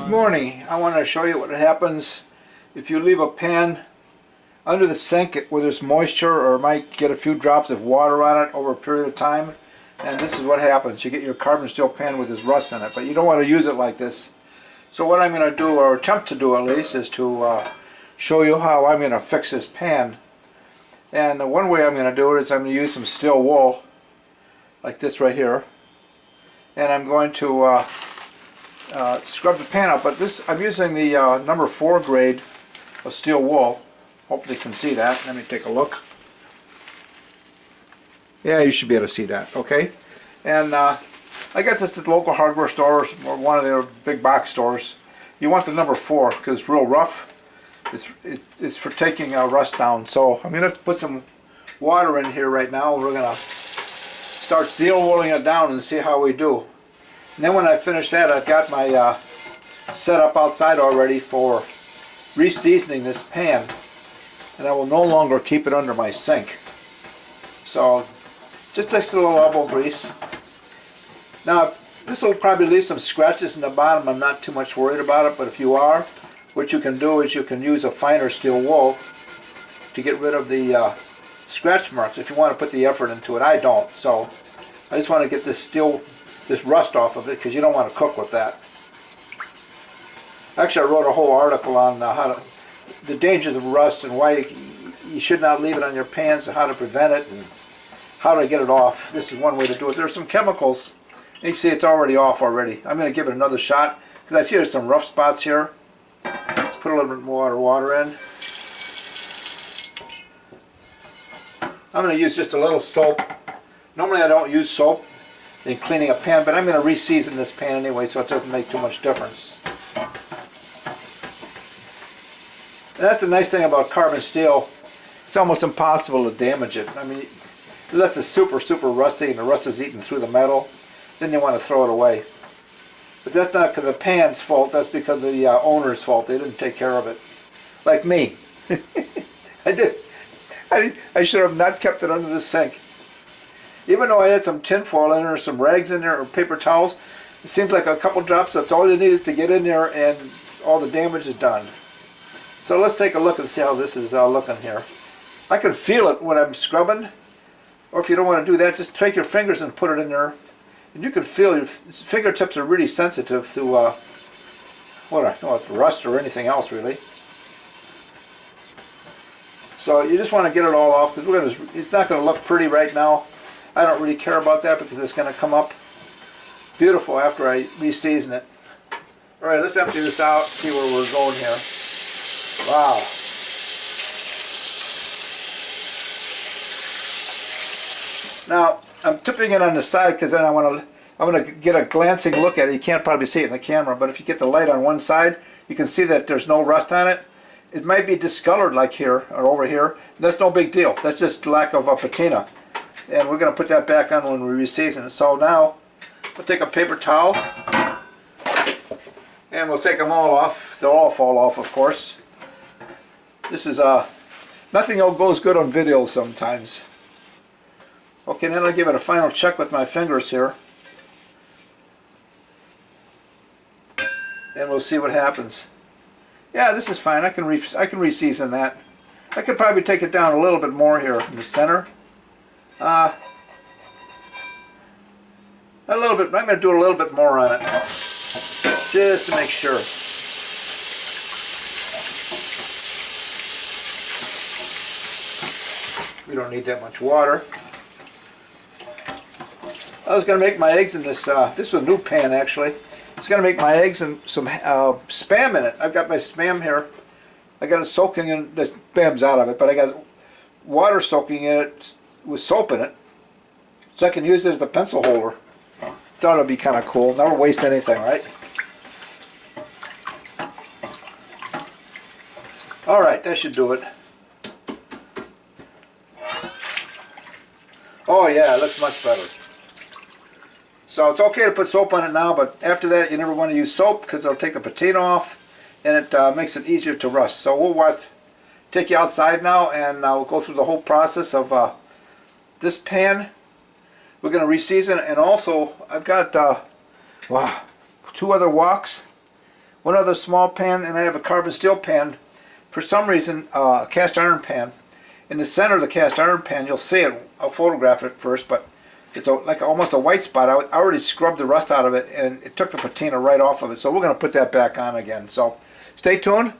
Morning. I want to show you what happens if you leave a pan under the sink where there's moisture or might get a few drops of water on it over a period of time. And this is what happens. You get your carbon steel pan with this rust in it, but you don't want to use it like this. So what I'm going to do, or attempt to do at least, is to show you how I'm going to fix this pan. And the one way I'm going to do it is I'm going to use some steel wool, like this right here. And I'm going to scrub the pan out, but this I'm using the number 4 grade of steel wool. Hopefully you can see that. Let me take a look. Yeah, you should be able to see that. Okay, and I got this at the local hardware stores or one of their big box stores. You want the number 4 because it's real rough. It's for taking rust down. So I'm going to put some water in here right now. We're going to start steel wooling it down and see how we do. And then when I finish that, I've got my setup outside already for reseasoning this pan, and I will no longer keep it under my sink. So just takes a little elbow grease. Now this will probably leave some scratches in the bottom. I'm not too much worried about it, but if you are, what you can do is you can use a finer steel wool to get rid of the scratch marks if you want to put the effort into it. I don't, so I just want to get this rust off of it because you don't want to cook with that. Actually, I wrote a whole article on the dangers of rust and why you should not leave it on your pans and how to prevent it and how to get it off. This is one way to do it. There's some chemicals. You can see it's already off already. I'm going to give it another shot because I see there's some rough spots here. Let's put a little bit more water in. I'm going to use just a little soap. Normally I don't use soap in cleaning a pan, but I'm going to reseason this pan anyway so it doesn't make too much difference. And that's the nice thing about carbon steel. It's almost impossible to damage it. I mean, unless it's super rusty and the rust is eaten through the metal, then you want to throw it away. But that's not because of the pan's fault, that's because of the owner's fault. They didn't take care of it. Like me. I should have not kept it under the sink. Even though I had some tin foil in there, or some rags in there, or paper towels, it seems like a couple drops, that's all you need is to get in there and all the damage is done. So let's take a look and see how this is looking here. I can feel it when I'm scrubbing, or if you don't want to do that, just take your fingers and put it in there. And you can feel your fingertips are really sensitive to rust or anything else really. So you just want to get it all off because it's not going to look pretty right now. I don't really care about that because it's going to come up beautiful after I reseason it. Alright, let's empty this out and see where we're going here. Wow. Now, I'm tipping it on the side because then I'm going to get a glancing look at it. You can't probably see it in the camera, but if you get the light on one side, you can see that there's no rust on it. It might be discolored like here or over here. That's no big deal. That's just lack of patina. And we're going to put that back on when we reseason it. So now we'll take a paper towel and we'll take them all off. They'll all fall off, of course. This is nothing goes good on video sometimes. Okay, then I'll give it a final check with my fingers here. And we'll see what happens. Yeah, this is fine. I can reseason that. I could probably take it down a little bit more here in the center. A little bit. I'm going to do a little bit more on it, just to make sure. We don't need that much water. I was going to make my eggs in this. This was a new pan actually. I was going to make my eggs and some Spam in it. I've got my Spam here. I got it soaking in. The Spam's out of it, but I got water soaking in it with soap in it, so I can use it as a pencil holder. Thought it'd be kind of cool. Never waste anything, right? All right, that should do it. Oh yeah, it looks much better. So it's okay to put soap on it now, but after that you never want to use soap because it'll take the patina off and it makes it easier to rust. So we'll take you outside now and we'll go through the whole process of this pan. we're going to reseason. And also, I've got wow, 2 other woks, 1 other small pan, and I have a carbon steel pan. For some reason, a cast iron pan. In the center of the cast iron pan, you'll see it. I'll photograph it first, but it's like almost a white spot. I already scrubbed the rust out of it, and it took the patina right off of it. So we're going to put that back on again. So stay tuned.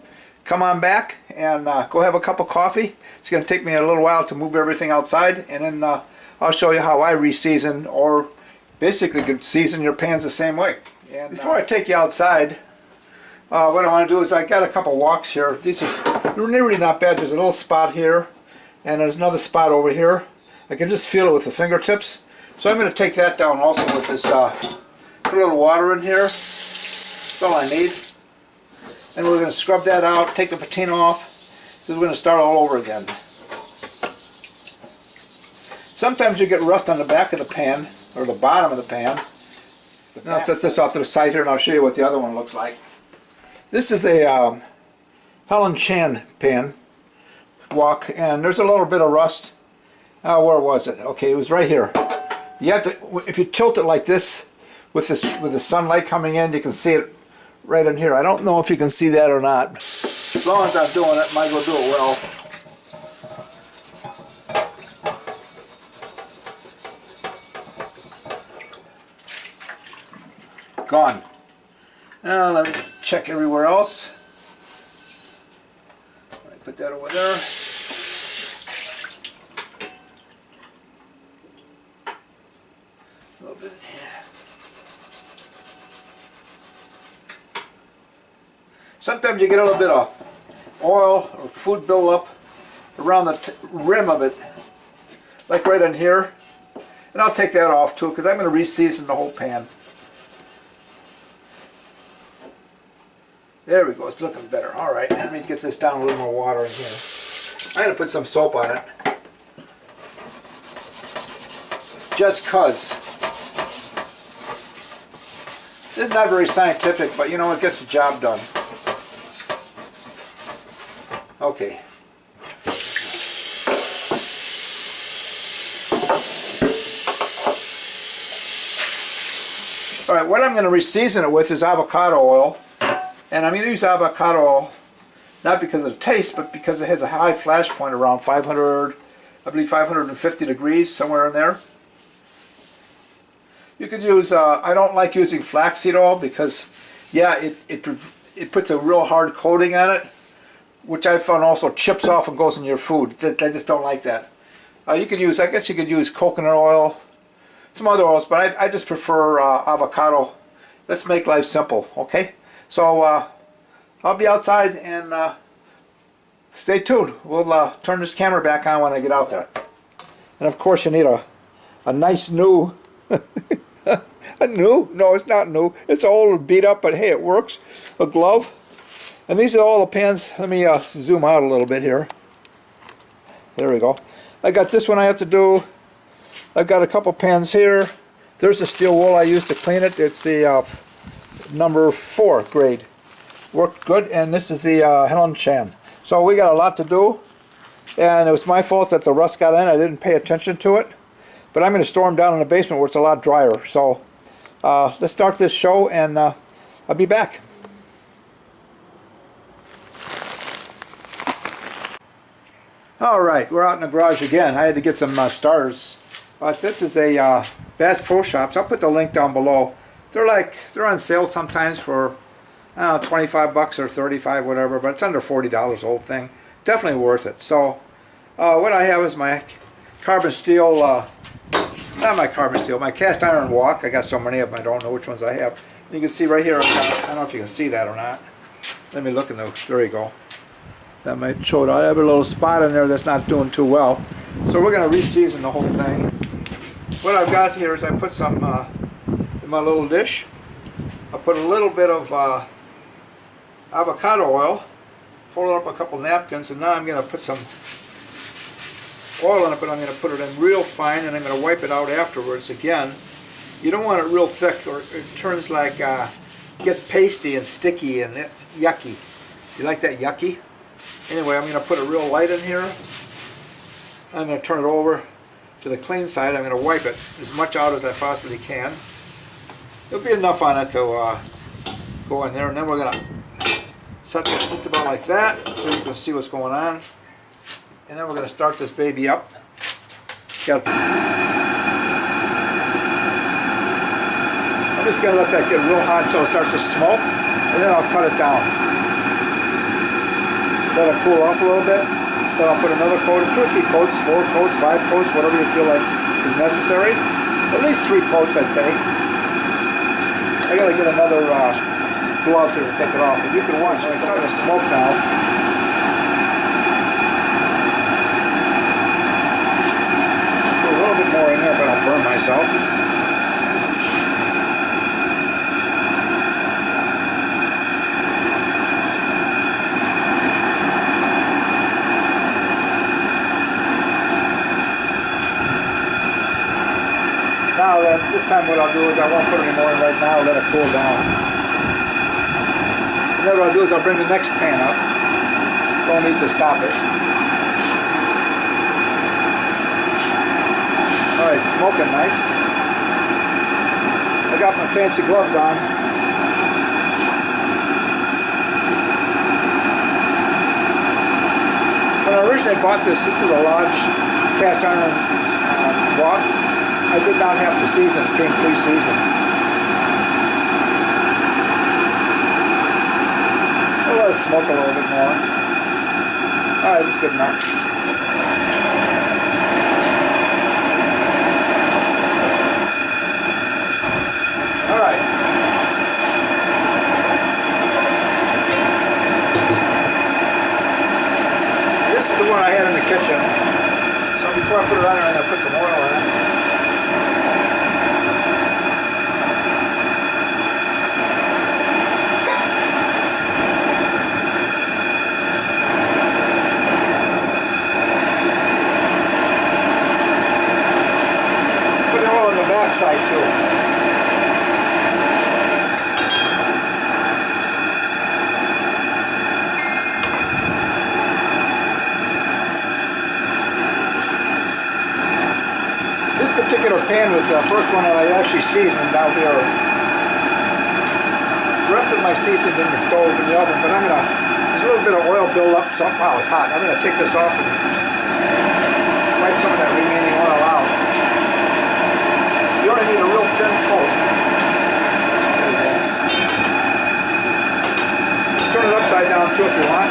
Come on back and go have a cup of coffee. It's going to take me a little while to move everything outside, and then I'll show you how I reseason, or basically could season your pans the same way. And before I take you outside, what I want to do is I got a couple woks here. These are really not bad. There's a little spot here, and there's another spot over here. I can just feel it with the fingertips. So I'm going to take that down also with this, put a little water in here. That's all I need. And we're going to scrub that out, take the patina off. This is going to start all over again. Sometimes you get rust on the back of the pan, or the bottom of the pan. Now I'll set this off to the side here and I'll show you what the other one looks like. This is a Helen Chan pan, wok, and there's a little bit of rust. Where was it? Okay, it was right here. You have to, if you tilt it like this, with the sunlight coming in, you can see it right in here. I don't know if you can see that or not. As long as I'm doing it, might as well do it well. Gone. Now let me check everywhere else. Put that over there. A little bit. Sometimes you get a little bit of oil or food buildup around the rim of it, like right in here. And I'll take that off too, because I'm going to reseason the whole pan. There we go, it's looking better. All right, let me get this down, a little more water in here. I'm going to put some soap on it. Just cause. This is not very scientific, but you know, it gets the job done. Okay. All right, what I'm going to reseason it with is avocado oil. And I'm going to use avocado oil, not because of the taste, but because it has a high flash point around 500, I believe 550 degrees, somewhere in there. You could use, I don't like using flaxseed oil because, yeah, it puts a real hard coating on it, which I found also chips off and goes in your food. I just don't like that. You could use, I guess you could use coconut oil, some other oils, but I just prefer avocado. Let's make life simple, okay? So I'll be outside, and stay tuned. We'll turn this camera back on when I get out there. And of course you need a nice new, a new? No, it's not new. It's old and beat up, but hey, it works. A glove. And these are all the pans. Let me zoom out a little bit here. There we go. I got this one I have to do. I've got a couple pans here. There's the steel wool I used to clean it. It's the number 4 grade. Worked good. And this is the Helen Chan. So we got a lot to do, and it was my fault that the rust got in. I didn't pay attention to it, but I'm going to store them down in the basement where it's a lot drier. So let's start this show, and I'll be back. Alright, we're out in the garage again. I had to get some starters. This is a Bass Pro Shops. I'll put the link down below. They're on sale sometimes for, I don't know, 25 bucks or 35, whatever, but it's under $40 the whole thing. Definitely worth it. So what I have is my carbon steel, not my carbon steel, my cast iron wok. I got so many of them I don't know which ones I have. And you can see right here, I don't know if you can see that or not. Let me look in the, there you go. That might show it. I have a little spot in there that's not doing too well. So we're going to reseason the whole thing. What I've got here is I put some in my little dish. I put a little bit of avocado oil, folded up a couple napkins, and now I'm going to put some oil in it, but I'm going to put it in real fine, and I'm going to wipe it out afterwards again. You don't want it real thick, or it turns like, gets pasty and sticky and yucky. You like that yucky? Anyway, I'm going to put it real light in here. I'm going to turn it over. to the clean side. I'm going to wipe it as much out as I possibly can. There'll be enough on it to go in there, and then we're going to set this just about like that so you can see what's going on. And then we're going to start this baby up. I'm just going to let that get real hot until it starts to smoke, and then I'll cut it down. Let it cool off a little bit. Then I'll put another coat, 2 or 3 coats, 4 coats, 5 coats, whatever you feel like is necessary. At least 3 coats, I'd say. I gotta get another glove here to take it off. And you can watch, it's starting to smoke now. Put a little bit more in here if I don't burn myself. Now then, this time what I'll do is I won't put any more in right now, let it cool down. And then what I'll do is I'll bring the next pan up. Don't need to stop it. Alright, smoking nice. I got my fancy gloves on. When I originally bought this is a large cast iron wok. I did not have to season, it came pre-seasoned. I'll let it smoke a little bit more. Alright, that's good enough. Alright. This is the one I had in the kitchen. So before I put it on there, I'm going to put some oil in it. Side too. This particular pan was the first one that I actually seasoned down here. The rest of my seasoned in the stove in the oven, but I'm gonna, there's a little bit of oil build up, so wow, it's hot. I'm gonna take this off and wipe some of that remaining oil out. You only need a real thin coat. Turn it upside down too if you want.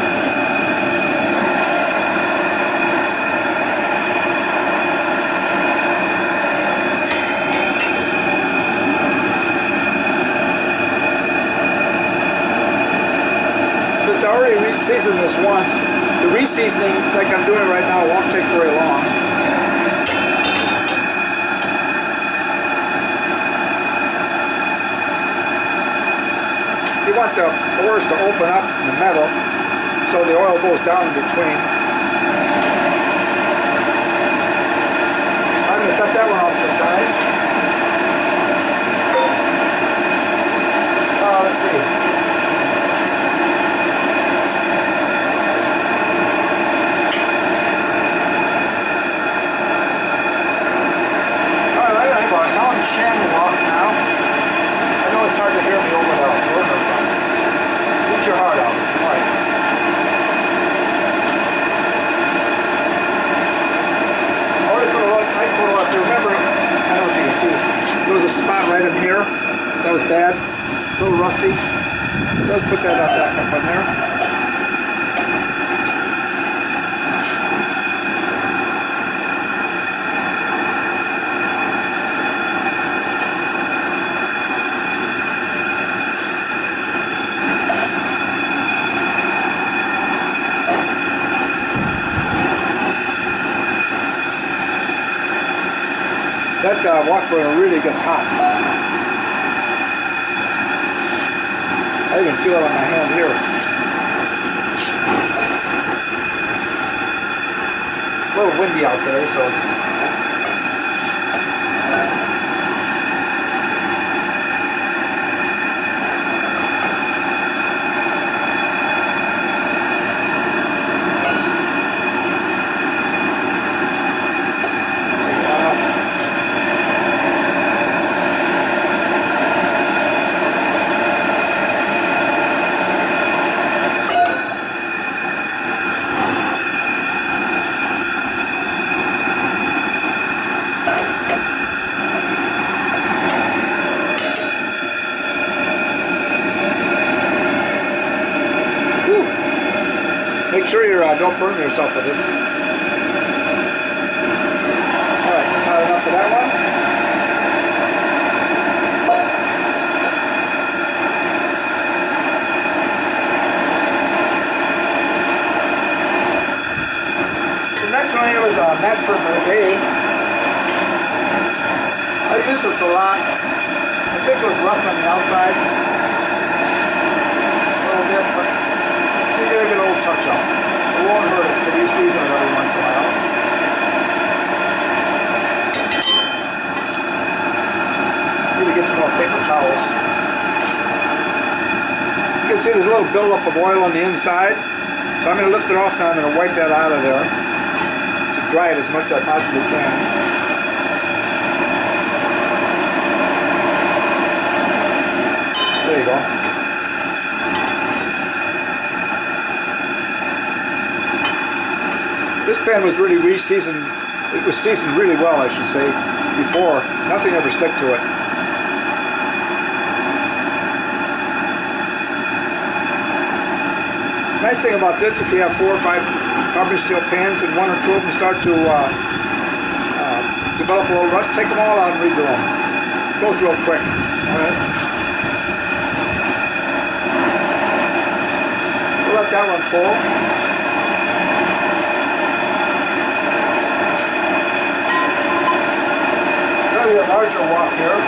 Since I already re-seasoned this once, the re-seasoning like I'm doing right now won't take very long. You want the pores to open up in the metal so the oil goes down in between. I'm going to set that one off to the side. Let's see. Alright, now I'm shanning off now. I know it's hard to hear me over the burner. Get your heart out. All right. I already put a lot. I put a lot. Remember, I don't know if you can see this. There was a spot right in here. That was bad. A little rusty. So let's put that back up in there. That wok burner really gets hot. I even feel it on my hand here. A little windy out there, so it's... don't burn yourself with this. Alright, that's hot enough for that one. The next one here was a Medford Brigade. I use this a lot. I think it was rough on the outside. A little bit, but see, you gotta get a little touch up. It won't hurt it to reseason it every once in a while. Need to get some more paper towels. You can see there's a little buildup of oil on the inside. So I'm going to lift it off now. I'm going to wipe that out of there to dry it as much as I possibly can. There you go. This pan was really re-seasoned. It was seasoned really well, I should say, before. Nothing ever stuck to it. Nice thing about this, if you have 4 or 5 carbon steel pans and 1 or 2 of them start to develop a little rust, take them all out and redo them. It goes real quick. All right. We'll let that one pull. Now we have a larger wok here.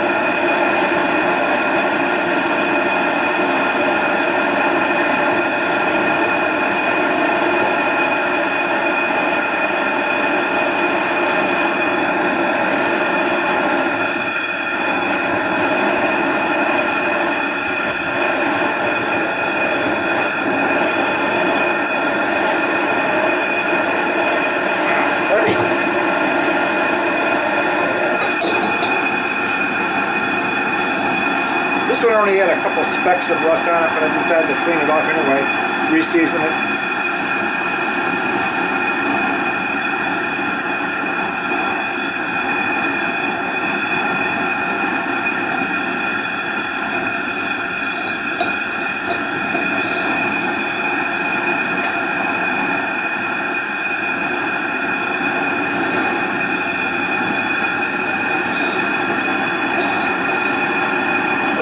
This one only had a couple specks of rust on it, but I decided to clean it off anyway, re-season it.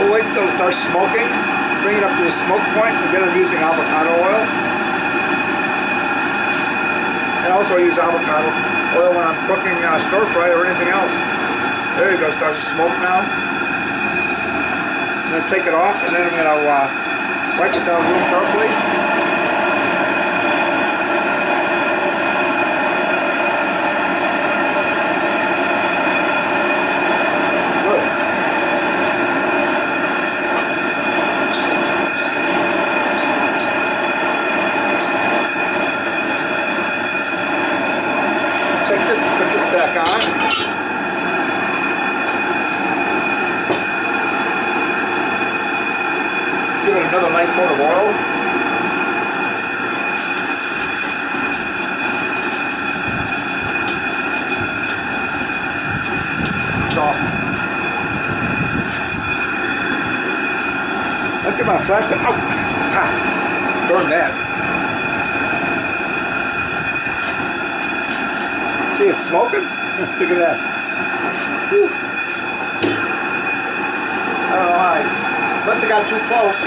Wait until it starts smoking, bring it up to the smoke point. Again, I'm using avocado oil. And also I use avocado oil when I'm cooking stir fry or anything else. There you go, starts to smoke now. I'm going to take it off and then I'm going to wipe it down real carefully. Put this back on. Give it another nice coat of oil. It's off. Look at my flat. Oh, it's hot. Burn that. See it smoking? Look at that. Whew. I don't know why. Must have got too close.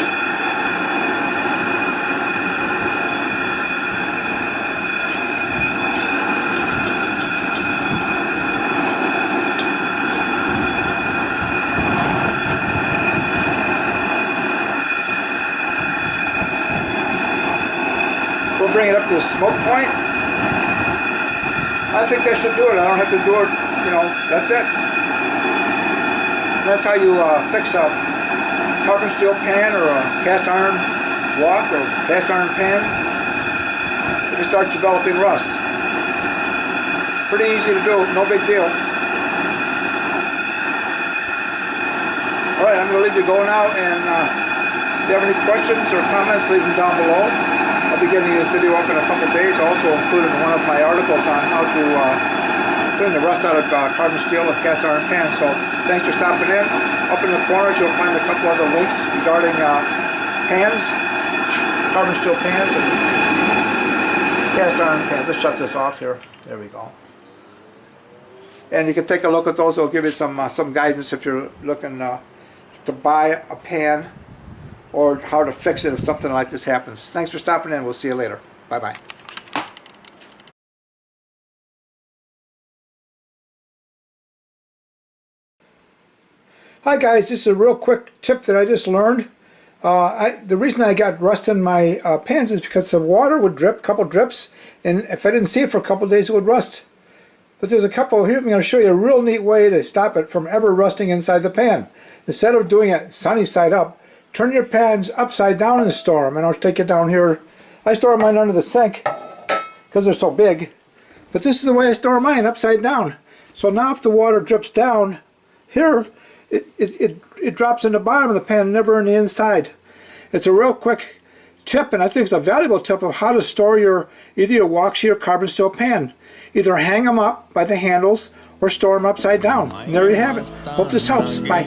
We'll bring it up to the smoke point. I think that should do it. I don't have to do it, you know, that's it. That's how you fix a carbon steel pan or a cast iron wok or cast iron pan if it starts developing rust. Pretty easy to do, no big deal. Alright, I'm going to leave you go now, and if you have any questions or comments, leave them down below. I'll be getting this video up in a couple days, also including one of my articles on how to clean the rust out of carbon steel with cast iron pans. So thanks for stopping in. Up in the corners you'll find a couple other links regarding pans, carbon steel pans, and cast iron pans. Let's shut this off here. There we go. And you can take a look at those. They'll give you some guidance if you're looking to buy a pan or how to fix it if something like this happens. Thanks for stopping in. We'll see you later. Bye-bye. Hi guys, this is a real quick tip that I just learned. The reason I got rust in my pans is because the water would drip, a couple drips, and if I didn't see it for a couple of days it would rust. But there's a couple here. I'm going to show you a real neat way to stop it from ever rusting inside the pan. Instead of doing it sunny side up, turn your pans upside down and store them. And I'll take it down here. I store mine under the sink because they're so big. But this is the way I store mine, upside down. So now if the water drips down here, it drops in the bottom of the pan, never in the inside. It's a real quick tip, and I think it's a valuable tip of how to store either your wok sheet or carbon steel pan. Either hang them up by the handles or store them upside down. And there you have it. Hope this helps. Bye.